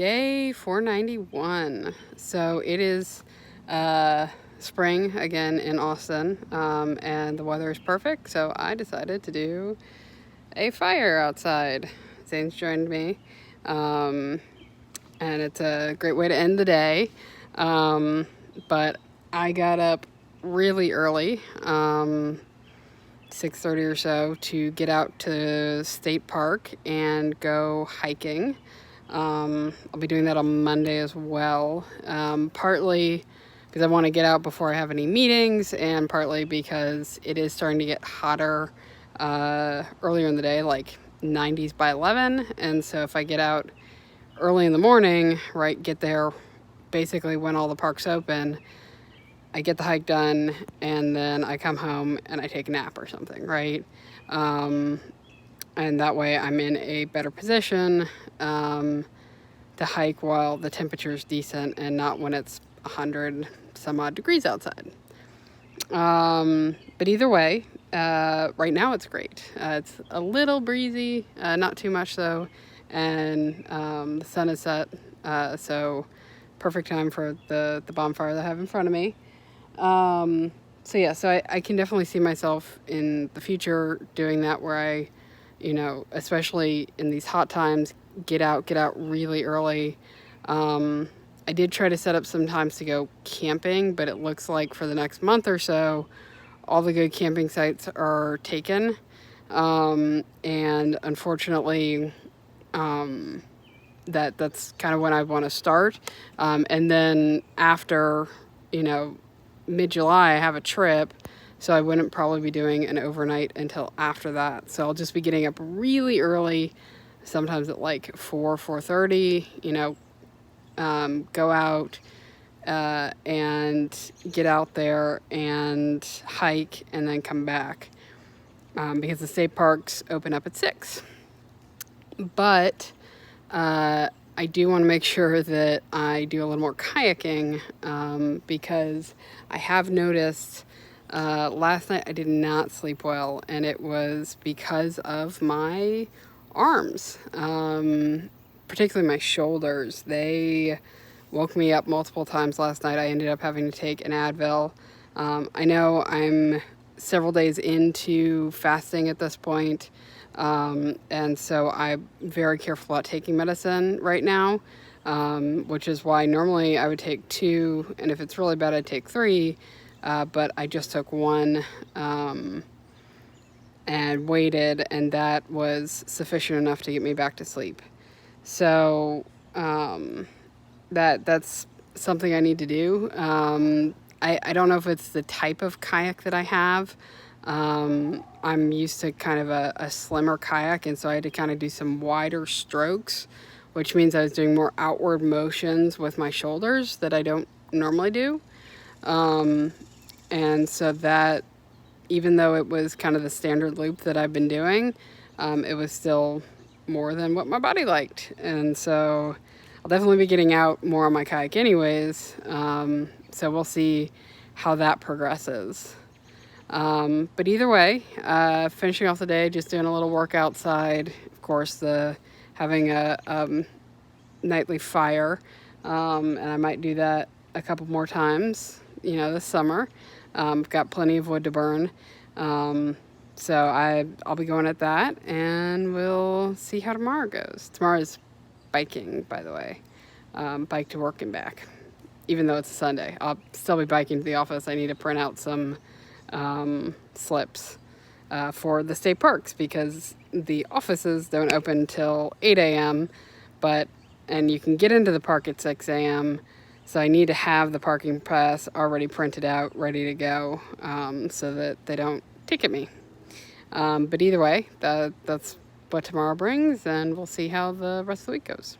Day 491. So it is spring again in Austin, and the weather is perfect. So I decided to do a fire outside. Zane's joined me, and it's a great way to end the day. But I got up really early, 6:30 or so, to get out to State Park and go hiking. I'll be doing that on Monday as well, partly because I want to get out before I have any meetings, and partly because it is starting to get hotter earlier in the day, like 90s by 11. And so if I get out early in the morning, right, get there basically when all the parks open, I get the hike done, and then I come home and I take a nap or something, right? And that way I'm in a better position to hike while the temperature is decent and not when it's 100 some odd degrees outside. But either way, right now it's great. It's a little breezy, not too much though, and the sun is set, so perfect time for the bonfire that I have in front of me. So I can definitely see myself in the future doing that, where I, especially in these hot times, get out really early. I did try to set up some times to go camping, but it looks like for the next month or so, all the good camping sites are taken. And unfortunately, that's kind of when I want to start. And then after, mid-July, I have a trip, so I wouldn't probably be doing an overnight until after that. So I'll just be getting up really early, sometimes at like 4:30, go out and get out there and hike and then come back, because the state parks open up at 6. But I do want to make sure that I do a little more kayaking, because I have noticed last night I did not sleep well, and it was because of my arms, particularly my shoulders. They woke me up multiple times last night. I ended up having to take an Advil. I know I'm several days into fasting at this point, and so I'm very careful about taking medicine right now, which is why normally I would take 2, and if it's really bad, I'd take 3, but I just took 1, and waited, and that was sufficient enough to get me back to sleep. So that's something I need to do. I don't know if it's the type of kayak that I have. I'm used to kind of a slimmer kayak, and so I had to kind of do some wider strokes, which means I was doing more outward motions with my shoulders that I don't normally do. And so that, even though it was kind of the standard loop that I've been doing, it was still more than what my body liked. And so I'll definitely be getting out more on my kayak anyways. So we'll see how that progresses. But either way, finishing off the day, just doing a little work outside. Of course, having a nightly fire, and I might do that a couple more times, this summer. I've got plenty of wood to burn, so I'll be going at that, and we'll see how tomorrow goes. Tomorrow's biking, by the way, bike to work and back. Even though it's a Sunday, I'll still be biking to the office. I need to print out some slips for the state parks, because the offices don't open till 8 a.m. And you can get into the park at 6 a.m. So I need to have the parking pass already printed out, ready to go, so that they don't ticket me. But either way, that's what tomorrow brings, and we'll see how the rest of the week goes.